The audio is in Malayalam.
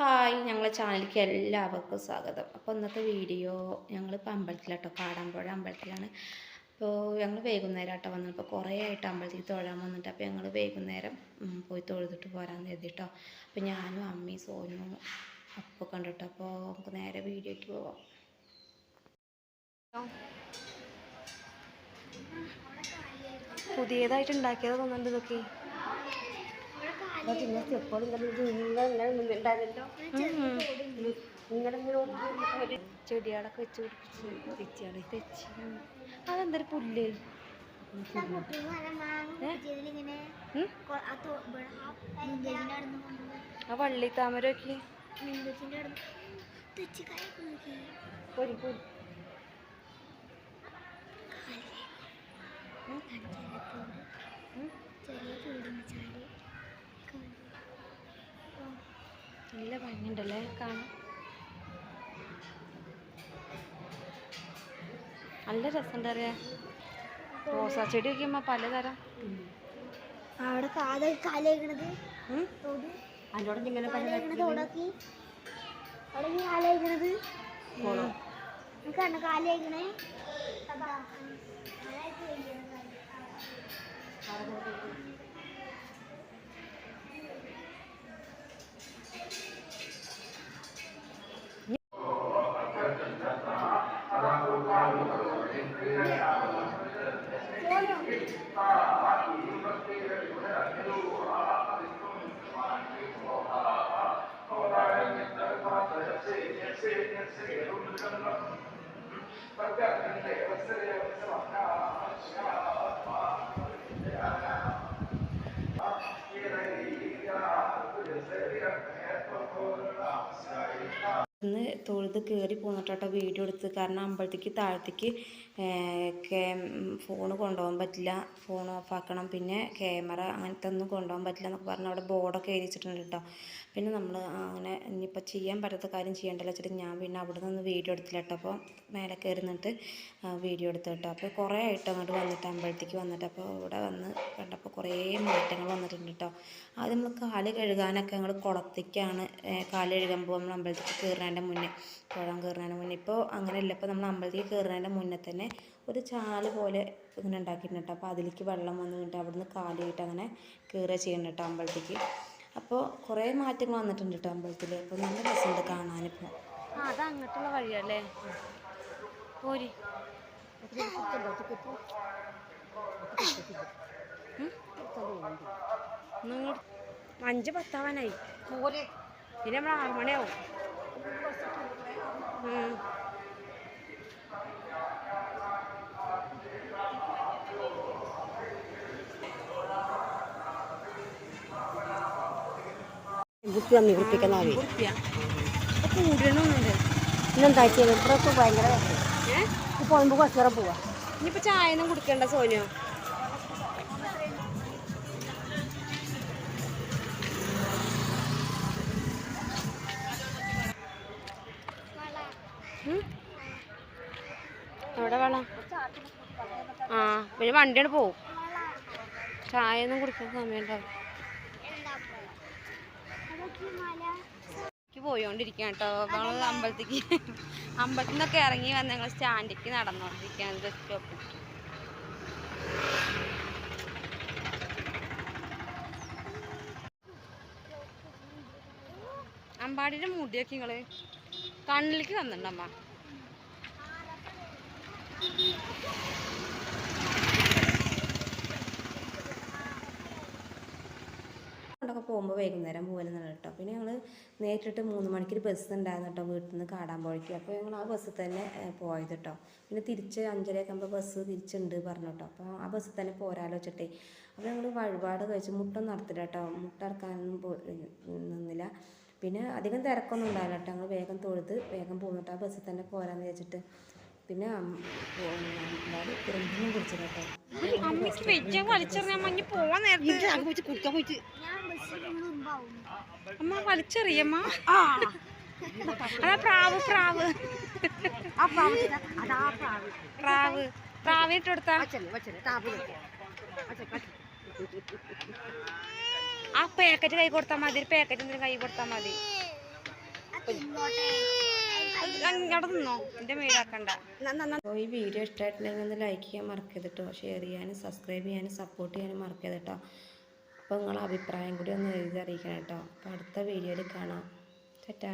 ഹായ് ഞങ്ങളെ ചാനലിലേക്ക് എല്ലാവർക്കും സ്വാഗതം. അപ്പോൾ ഇന്നത്തെ വീഡിയോ ഞങ്ങളിപ്പോൾ അമ്പലത്തിലാട്ടോ, കാടാമ്പുഴ അമ്പലത്തിലാണ്. അപ്പോൾ ഞങ്ങൾ വൈകുന്നേരം ആട്ടോ വന്നത്. ഇപ്പോൾ കുറേ ആയിട്ട് അമ്പലത്തിൽ തൊഴാൻ വന്നിട്ട് അപ്പോൾ ഞങ്ങൾ വൈകുന്നേരം പോയി തൊഴുതിട്ട് പോരാൻ കരുതിട്ടോ. അപ്പോൾ ഞാനും അമ്മയും സോനും അപ്പോൾ കണ്ടിട്ടോ. അപ്പോൾ നമുക്ക് നേരെ വീഡിയോയ്ക്ക് പോവാം. പുതിയതായിട്ട് ഉണ്ടാക്കിയത് തോന്നുന്നുണ്ട് ഇതൊക്കെ. ചെടികളൊക്കെ വെച്ച് പിടിപ്പിച്ച് തെച്ചി അതെന്തൊരു പുല്ല്. ആ വള്ളി താമരൊക്കെ നല്ല ഭംഗിയുണ്ടല്ലേ കാണാൻ, നല്ല രസമുണ്ട് അറിയാ. റോസാ ചെടി വയ്ക്കുമ്പോ പലതരം അവിടെ കാലേക്കണത് അതിനോട് കാലേക്കണേ ഇന്ന് തൊഴുത് കയറി പോന്നിട്ടോ വീഡിയോ എടുത്ത്. കാരണം അമ്പലത്തേക്ക് താഴത്തേക്ക് ഫോണ് കൊണ്ടുപോകാൻ പറ്റില്ല, ഫോൺ ഓഫാക്കണം, പിന്നെ ക്യാമറ അങ്ങനത്തെ ഒന്നും കൊണ്ടുപോകാൻ പറ്റില്ല എന്നൊക്കെ പറഞ്ഞ് അവിടെ ബോർഡൊക്കെ എഴുതിച്ചിട്ടുണ്ട് കേട്ടോ. പിന്നെ നമ്മൾ അങ്ങനെ ഇനിയിപ്പോൾ ചെയ്യാൻ പറ്റാത്ത കാര്യം ചെയ്യണ്ടല്ലോ വെച്ചിട്ട് ഞാൻ പിന്നെ അവിടെ നിന്ന് വീഡിയോ എടുത്തില്ല കേട്ടോ. അപ്പോൾ മേലെ കയറി നിന്നിട്ട് വീഡിയോ എടുത്തു കേട്ടോ. അപ്പോൾ കുറേ ആയിട്ട് അങ്ങോട്ട് വന്നിട്ട് അമ്പലത്തേക്ക് വന്നിട്ട് അപ്പോൾ ഇവിടെ വന്ന് കണ്ടപ്പോൾ കുറേ മാറ്റങ്ങൾ വന്നിട്ടുണ്ട് കേട്ടോ. ആദ്യം നമ്മൾ കാല് കഴുകാനൊക്കെ ഞങ്ങൾ കുളത്തേക്കാണ് കാല് കഴുകാൻ പോകും, നമ്മൾ അമ്പലത്തേക്ക് കയറുന്നതിൻ്റെ മുന്നേ, കുളം കയറുന്നതിന് മുന്നേ. ഇപ്പോൾ അങ്ങനെയല്ല, ഇപ്പോൾ നമ്മൾ അമ്പലത്തേക്ക് കയറുന്നതിൻ്റെ മുന്നേ തന്നെ ഒരു ചാല് പോലെ ഇങ്ങനെ ഉണ്ടാക്കിയിട്ടുണ്ട് കേട്ടോ. അപ്പോൾ അതിലേക്ക് വെള്ളം വന്ന് കഴിഞ്ഞിട്ട് അവിടെ നിന്ന് കാലിയിട്ട് അങ്ങനെ കയറുക ചെയ്യുന്നുണ്ട് കേട്ടോ അമ്പലത്തേക്ക്. അപ്പോൾ കുറേ മാറ്റങ്ങൾ വന്നിട്ടുണ്ട് കേട്ടോ അമ്പലത്തിൽ. അപ്പോൾ നല്ല രസമുണ്ട് കാണാനിപ്പോൾ. അത് അങ്ങോട്ടുള്ള വഴിയല്ലേ പോരി. നിങ്ങൾ 5:10 പിന്നെ നമ്മൾ 6 മണിയാവും. ഇനിയിപ്പോ ചായ ഒന്നും കുടിക്കണ്ട സോനു. എവിടെ വേണം? ആ പിന്നെ വണ്ടിയാണ് പോവും. ചായ ഒന്നും കുടിക്കാൻ സമയം ഉണ്ടാവും. പോയോണ്ടിരിക്കുക കേട്ടോ. ഞങ്ങൾ അമ്പലത്തിൽ നിന്നൊക്കെ ഇറങ്ങി വന്ന് ഞങ്ങൾ സ്റ്റാൻഡിലേക്ക് നടന്നോണ്ടിരിക്കുകയാണ്, ബസ് സ്റ്റോപ്പിൽ. അമ്പാടിയുടെ മുടിയൊക്കെ നിങ്ങള് കണ്ണിലേക്ക് വന്നിട്ടുണ്ടമ്മ. ൊക്കെ പോകുമ്പോൾ വൈകുന്നേരം പോകലെന്നാണ് കേട്ടോ. പിന്നെ ഞങ്ങൾ നേരിട്ട് 3 മണിക്ക് ബസ് ഉണ്ടായിരുന്നു കേട്ടോ വീട്ടിൽ നിന്ന് കാടാമ്പുഴയ്ക്ക്. അപ്പോൾ ഞങ്ങൾ ആ ബസ്സിൽ തന്നെ പോയത് കേട്ടോ. പിന്നെ തിരിച്ച് 5:30 ആകുമ്പോൾ ബസ് തിരിച്ചുണ്ട് പറഞ്ഞു കേട്ടോ. അപ്പോൾ ആ ബസ്സിൽ തന്നെ പോരാലോ വെച്ചിട്ടേ. അപ്പോൾ ഞങ്ങൾ വഴിപാട് കഴിച്ച് മുട്ടൊന്നും നടത്തില്ല കേട്ടോ. മുട്ട ഇറക്കാനൊന്നും നിന്നില്ല. പിന്നെ അധികം തിരക്കൊന്നും ഉണ്ടാവില്ല കേട്ടോ. ഞങ്ങൾ വേഗം തൊഴുത് വേഗം പോകുന്നുട്ടോ. ആ ബസ്സിൽ തന്നെ പോരാന്ന് വെച്ചിട്ട്. പിന്നെ കുറുമ്പൊന്നും കുടിച്ചു കേട്ടോ. അമ്മ വലിച്ചെറിയമ്മ. അതാ പ്രാവ് പ്രാവ് പ്രാവ് പ്രാവിട്ട് കൊടുത്താ ആ പാക്കറ്റ് കൈ കൊടുത്താൽ മതി. പാക്കറ്റ് എന്തെങ്കിലും കൈ കൊടുത്താൽ മതി. അവിടെ നിന്നോ എൻ്റെ മേലാക്കണ്ട. അപ്പോൾ ഈ വീഡിയോ ഇഷ്ടമായിട്ടുണ്ടെങ്കിൽ ഒന്ന് ലൈക്ക് ചെയ്യാൻ മറക്കരുത് കേട്ടോ, ഷെയർ ചെയ്യാനും സബ്സ്ക്രൈബ് ചെയ്യാനും സപ്പോർട്ട് ചെയ്യാനും മറക്കരുത് കേട്ടോ. അപ്പോൾ നിങ്ങളെ അഭിപ്രായം കൂടി ഒന്ന് എഴുതി അറിയിക്കണം കേട്ടോ. അപ്പോൾ അടുത്ത വീഡിയോയിൽ കാണാം. ടാറ്റാ.